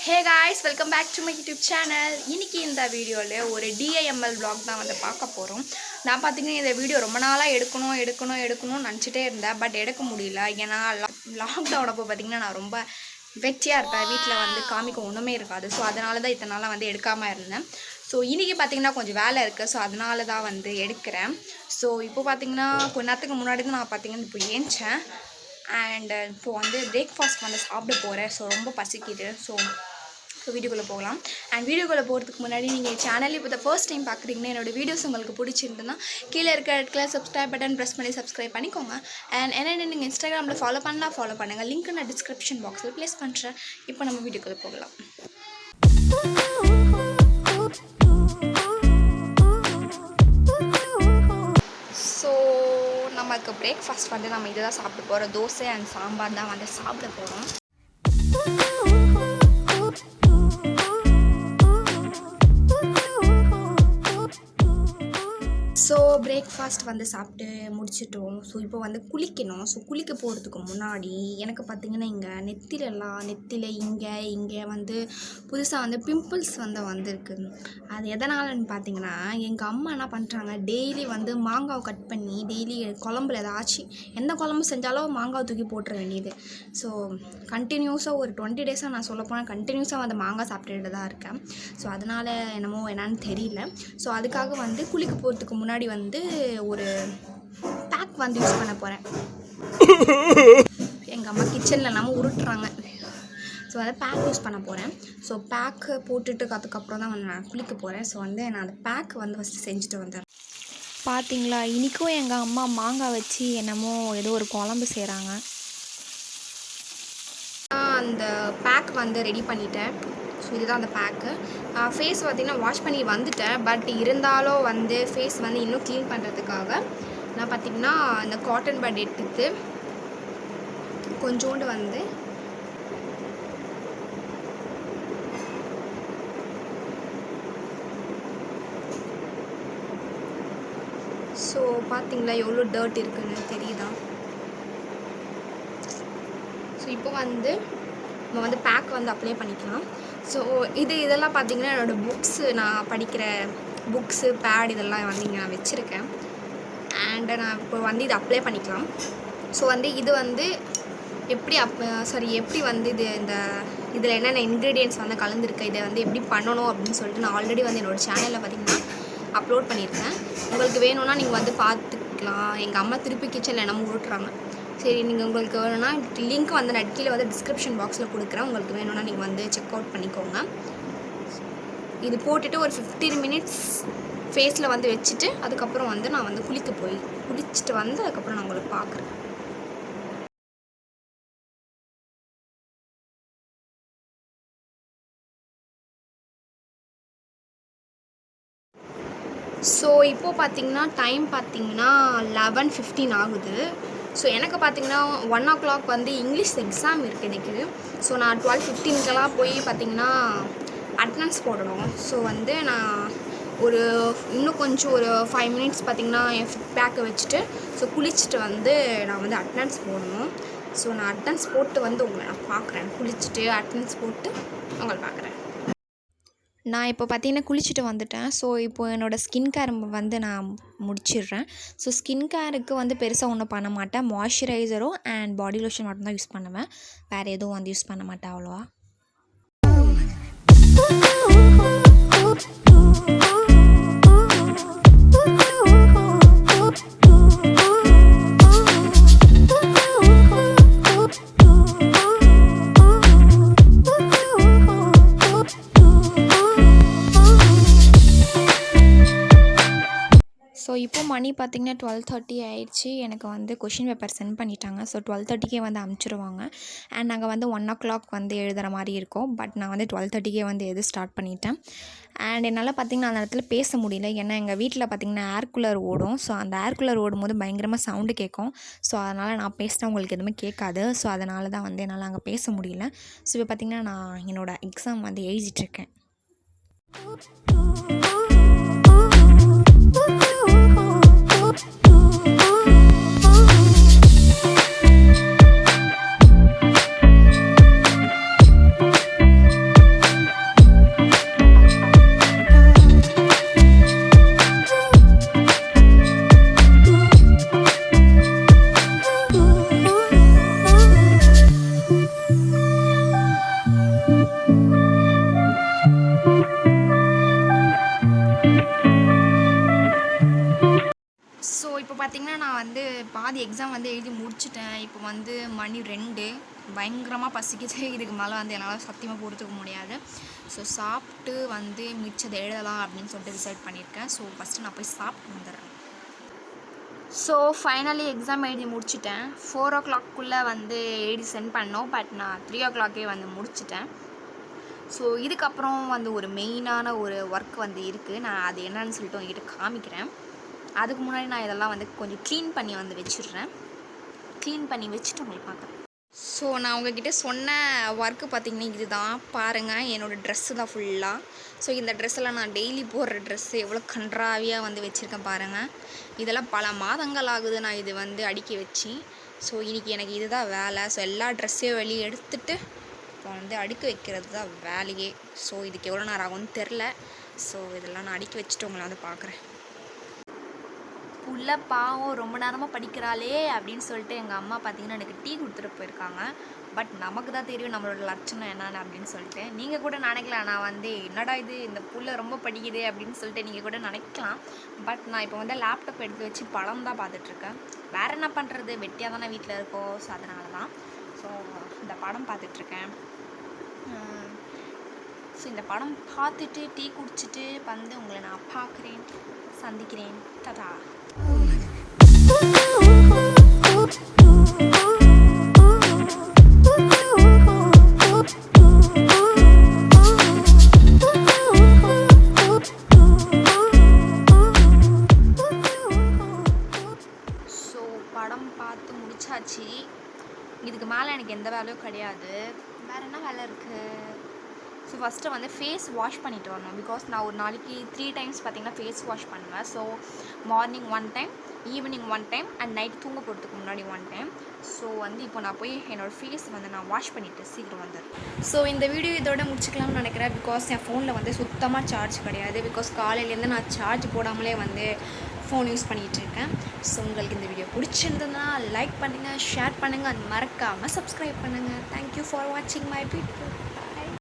Hey guys, welcome back to my YouTube channel. இன்னைக்கு இந்த வீடியோல ஒரு DIML vlog தான் வந்து பார்க்க போறோம். நான் பாத்தீங்கன்னா இந்த வீடியோ ரொம்ப நாளா எடுக்கணும்னு நினைச்சிட்டே இருந்தேன். பட் எடுக்க முடியல. ஏன்னா லாக்டவுன் அப்போ பாத்தீங்கன்னா நான் ரொம்ப வெட்டியா இருப்பேன். வீட்ல வந்து காமிக்க ஒண்ணுமே இருக்காது. சோ அதனால தான் இத்தனை நாளா வந்து எடுக்காம இருந்தேன். சோ இன்னைக்கு பாத்தீங்கன்னா கொஞ்சம் வேலை இருக்கு. சோ அதனால தான் வந்து எடுக்கிறேன். சோ இப்போ பாத்தீங்கன்னா கொஞ்ச நேரத்துக்கு முன்னாடி தான் நான் பாத்தீங்கன்னா இப்போ ஏஞ்சேன். அண்ட் இப்போ வந்து பிரேக்ஃபாஸ்ட் வந்து சாப்பிட போறேன். சோ ரொம்ப பசிக்குது. ஸோ வீடியோக்குள்ளே போகலாம். அண்ட் வீடியோக்குள்ளே போகிறதுக்கு முன்னாடி நீங்கள் சேனல் இப்போ ஃபர்ஸ்ட் டைம் பார்க்குறீங்கன்னா என்னோடய வீடியோஸ் உங்களுக்கு பிடிச்சிருந்துன்னா கீழே இருக்க இடத்துல சப்ஸ்கிரைப் பட்டன் ப்ரெஸ் பண்ணி சப்ஸ்கிரைப் பண்ணிக்கோங்க. அண்ட் என்னென்ன நீங்கள் இன்ஸ்டாகிராமில் ஃபாலோ பண்ணுங்கள். லிங்க் நான் டிஸ்கிரிப்ஷன் பாக்ஸில் ப்ளேஸ் பண்ணுறேன். இப்போ நம்ம வீடியோக்குள்ளே போகலாம். ஸோ நமக்கு பிரேக்ஃபாஸ்ட் வந்து நம்ம இதை தான் சாப்பிட போகிறோம். தோசை அண்ட் சாம்பார் தான் வந்து சாப்பிட போகிறோம். ஸோ பிரேக்ஃபாஸ்ட் வந்து சாப்பிட்டு முடிச்சிட்டோம். ஸோ இப்போ வந்து குளிக்கணும். ஸோ குளிக்க போகிறதுக்கு முன்னாடி எனக்கு பார்த்திங்கன்னா இங்கே நெத்தியில் இங்கே வந்து புதுசாக வந்து பிம்பிள்ஸ் வந்து வந்திருக்கு. அது எதனாலன்னு பார்த்தீங்கன்னா எங்கள் அம்மா என்ன பண்ணுறாங்க, டெய்லி வந்து மாங்காவை கட் பண்ணி டெய்லி குழம்புல ஏதாச்சும் எந்த குழம்பு செஞ்சாலும் மாங்காவை தூக்கி போட்டுற வேண்டியது. ஸோ கண்டினியூஸாக ஒரு 20 டேஸாக நான் சொல்ல போனால் கண்டினியூஸாக வந்து மாங்காய் சாப்பிட்டுட்டு தான் இருக்கேன். ஸோ அதனால் என்னன்னு தெரியல. ஸோ அதுக்காக வந்து குளிக்க போகிறதுக்கு முன்னாடி வந்து ஒரு பேக் வந்து யூஸ் பண்ண போகிறேன். எங்கள் அம்மா கிச்சனில் நம்ம உருட்டுறாங்க. ஸோ அதை பேக் யூஸ் பண்ண போகிறேன். ஸோ பேக்கு போட்டுட்டு அதுக்கப்புறம் தான் வந்து நான் குளிக்க போகிறேன். ஸோ வந்து நான் அந்த பேக் வந்து ஃபஸ்ட்டு செஞ்சுட்டு வந்துடுறேன். பார்த்தீங்களா, இன்றைக்கும் எங்கள் அம்மா மாங்காய் வச்சு ஏதோ ஒரு குழம்பு செய்கிறாங்க. அந்த பேக் வந்து ரெடி பண்ணிட்டேன். ஸோ இதுதான் அந்த பேக்கு. ஃபேஸ் பார்த்திங்கன்னா வாஷ் பண்ணி வந்துட்டேன். பட் இருந்தாலும் வந்து ஃபேஸ் வந்து இன்னும் க்ளீன் பண்ணுறதுக்காக நான் பார்த்திங்கன்னா இந்த காட்டன் பட் எடுத்து கொஞ்சோண்டு வந்து ஸோ பார்த்திங்களா எவ்வளோ டர்ட் இருக்குன்னு தெரியுதா. ஸோ இப்போ வந்து நம்ம வந்து பேக் வந்து அப்ளை பண்ணிக்கலாம். ஸோ இதெல்லாம் பார்த்திங்கன்னா என்னோடய புக்ஸு, நான் படிக்கிற புக்ஸு, பேட் இதெல்லாம் வந்து இங்கே நான் வச்சுருக்கேன். அண்டு நான் இப்போ வந்து இதை அப்ளை பண்ணிக்கலாம். ஸோ வந்து இது வந்து எப்படி வந்து இதில் என்னென்ன இன்க்ரீடியன்ட்ஸ் வந்து கலந்துருக்கு, இதை வந்து எப்படி பண்ணணும் அப்படின்னு சொல்லிட்டு நான் ஆல்ரெடி வந்து என்னோடய சேனலில் பார்த்திங்கன்னா அப்லோட் பண்ணியிருக்கேன். உங்களுக்கு வேணும்னா நீங்கள் வந்து பார்த்துக்கலாம். எங்கள் அம்மா திருப்பி கிச்சனில் நம்ம உருட்டுறாங்க. சரி, நீங்கள் உங்களுக்கு வேணும்னா லிங்க் வந்து நான் கீழே வந்து டிஸ்கிரிப்ஷன் பாக்ஸில் கொடுக்குறேன். உங்களுக்கு வேணும்னா நீங்கள் வந்து செக் அவுட் பண்ணிக்கோங்க. இது போட்டுட்டு ஒரு 15 மினிட்ஸ் ஃபேஸில் வந்து வச்சுட்டு அதுக்கப்புறம் வந்து நான் வந்து குளிச்சுட்டு வந்து அதுக்கப்புறம் நான் உங்களுக்கு பார்க்குறேன். ஸோ இப்போது டைம் பார்த்திங்கன்னா 11:15 ஆகுது. ஸோ எனக்கு பார்த்திங்கன்னா 1 o'clock வந்து இங்கிலீஷ் எக்ஸாம் இருக்குது எனக்கு. ஸோ நான் 12:15 போய் பார்த்திங்கன்னா அட்டனன்ஸ் போடணும். ஸோ வந்து நான் இன்னும் கொஞ்சம் ஒரு 5 மினிட்ஸ் பார்த்திங்கன்னா என் பேக்கை வச்சுட்டு ஸோ குளிச்சுட்டு வந்து நான் வந்து அட்டனன்ஸ் போடணும். ஸோ நான் அட்டனன்ஸ் போட்டு வந்து உங்களை நான் பார்க்குறேன். குளிச்சுட்டு அட்டனன்ஸ் போட்டு உங்களை பார்க்குறேன். நான் இப்போ பார்த்திங்கன்னா குளிச்சுட்டு வந்துட்டேன். ஸோ இப்போது என்னோடய ஸ்கின் கேர் வந்து நான் முடிச்சிடுறேன். ஸோ ஸ்கின் கேருக்கு வந்து பெருசாக ஒன்றும் பண்ண மாட்டேன். மாய்ஸ்சரைசரும் அண்ட் பாடி லோஷன் மட்டும்தான் யூஸ் பண்ணுவேன். வேறு எதுவும் வந்து யூஸ் பண்ண மாட்டேன் அவ்வளோவா. ஸோ இப்போ மணி பார்த்திங்கன்னா 12:30 ஆயிடுச்சு. எனக்கு வந்து கொஷின் பேப்பர் சென்ட் பண்ணிட்டாங்க. ஸோ 12:30 வந்து அனுப்பிச்சிடுவாங்க. அண்ட் நாங்கள் வந்து 1 o'clock வந்து எழுதுகிற மாதிரி இருக்கும். பட் நான் வந்து 12:30 வந்து எழுத ஸ்டார்ட் பண்ணிட்டேன். அண்ட் என்னால் பார்த்திங்கன்னா அந்த இடத்துல பேச முடியல. ஏன்னா எங்கள் வீட்டில் பார்த்திங்கன்னா ஏர் கூலர் ஓடும். ஸோ அந்த ஏர் கூலர் ஓடும்போது பயங்கரமாக சவுண்டு கேட்கும். ஸோ அதனால் நான் பேசினா உங்களுக்கு எதுவுமே கேட்காது. ஸோ அதனால தான் வந்து என்னால் அங்கே பேச முடியல. ஸோ இப்போ பார்த்திங்கன்னா நான் என்னோடய எக்ஸாம் வந்து எழுதிட்டுருக்கேன். பார்த்தீங்கன்னா நான் வந்து பாதி எக்ஸாம் வந்து எழுதி முடிச்சிட்டேன். இப்போ வந்து மணி 2 பயங்கரமாக பசிக்குது. இதுக்கு மேலே வந்து என்னால் சத்தியமாக பொறுத்துக்க முடியாது. ஸோ சாப்பிட்டு வந்து மிச்சத்தை எழுதலாம் அப்படின்னு சொல்லிட்டு டிசைட் பண்ணியிருக்கேன். ஸோ ஃபஸ்ட்டு நான் போய் சாப்பிட்டு வந்துடுறேன். ஸோ ஃபைனலி எக்ஸாம் எழுதி முடிச்சிட்டேன். 4 o'clock வந்து எழுதி சென்ட் பண்ணோம். பட் நான் 3 o'clock வந்து முடிச்சிட்டேன். ஸோ இதுக்கப்புறம் வந்து ஒரு மெயினான ஒரு ஒர்க் வந்து இருக்குது. நான் அது என்னன்னு சொல்லிட்டு உங்ககிட்ட காமிக்கிறேன். அதுக்கு முன்னாடி நான் இதெல்லாம் வந்து கொஞ்சம் க்ளீன் பண்ணி வந்து வச்சிடுறேன். க்ளீன் பண்ணி வச்சுட்டு உங்களுக்கு பார்க்குறேன். ஸோ நான் உங்ககிட்ட சொன்ன ஒர்க்கு பார்த்திங்கன்னா இதுதான் பாருங்கள். என்னோடய ட்ரெஸ்ஸு தான் ஃபுல்லாக. ஸோ இந்த ட்ரெஸ்ஸெல்லாம் நான் டெய்லி போடுற ட்ரெஸ்ஸு எவ்வளோ கன்றாவியாக வந்து வச்சுருக்கேன் பாருங்கள். இதெல்லாம் பல மாதங்கள் ஆகுது நான் இது வந்து அடுக்கி வச்சு. ஸோ இன்றைக்கி எனக்கு இதுதான் வேலை. ஸோ எல்லா ட்ரெஸ்ஸையும் வெளியே எடுத்துட்டு இப்போ வந்து அடுக்கி வைக்கிறது தான் வேலையே. ஸோ இதுக்கு எவ்வளோ நேரம் ஆகும்னு தெரில. ஸோ இதெல்லாம் நான் அடுக்கி வச்சுட்டு உங்களை வந்து பார்க்குறேன். புள்ள பாவம் ரொம்ப நேரமாக படிக்கிறாளே அப்படின்னு சொல்லிட்டு எங்கள் அம்மா பார்த்திங்கன்னா எனக்கு டீ கொடுத்துட்டு போயிருக்காங்க. பட் நமக்கு தான் தெரியும் நம்மளோட லட்சணம் என்னென்னு அப்படின்னு சொல்லிட்டு. நீங்கள் கூட நினைக்கலாம் நான் வந்து என்னடா இது இந்த புள்ள ரொம்ப படிக்குது அப்படின்னு சொல்லிட்டு நீங்கள் கூட நினைக்கலாம். பட் நான் இப்போ வந்து லேப்டாப் எடுத்து வச்சு படம் தான் பார்த்துட்ருக்கேன். வேறு என்ன பண்ணுறது, வெட்டியாக தானே வீட்டில் இருக்கோம். ஸோ அதனால தான் ஸோ இந்த படம் பார்த்துட்ருக்கேன். ஸோ இந்த படம் பார்த்துட்டு டீ குடிச்சிட்டு வந்து உங்களை நான் பார்க்குறேன், சந்திக்கிறேன். டாடா. ஸோ படம் பார்த்து முடிச்சாச்சு. இதுக்கு மேலே எனக்கு எந்த வேலையும் கிடையாது. வேறு என்ன வேலை இருக்குது? ஸோ ஃபஸ்ட்டு வந்து ஃபேஸ் வாஷ் பண்ணிவிட்டு வரணும். பிகாஸ் நான் ஒரு நாளைக்கு 3 times பார்த்திங்கன்னா ஃபேஸ் வாஷ் பண்ணுவேன். So morning 1 time, evening 1 time and night தூங்க போகிறதுக்கு முன்னாடி 1 time. ஸோ வந்து இப்போ நான் போய் என்னோடய ஃபேஸ் வந்து நான் வாஷ் பண்ணிவிட்டு சீக்கிரம் வந்துடுறேன். ஸோ இந்த வீடியோ இதோட முடிச்சுக்கலாம்னு நினைக்கிறேன். பிகாஸ் என் ஃபோனில் வந்து சுத்தமாக சார்ஜ் கிடையாது. பிகாஸ் காலையிலேருந்து நான் சார்ஜ் போடாமலே வந்து ஃபோன் யூஸ் பண்ணிகிட்ருக்கேன். ஸோ உங்களுக்கு இந்த வீடியோ பிடிச்சிருந்ததுன்னா லைக் பண்ணுங்கள், ஷேர் பண்ணுங்கள், அது மறக்காமல் சப்ஸ்கிரைப் பண்ணுங்கள். தேங்க்யூ ஃபார் வாட்சிங் மை வீடியோ.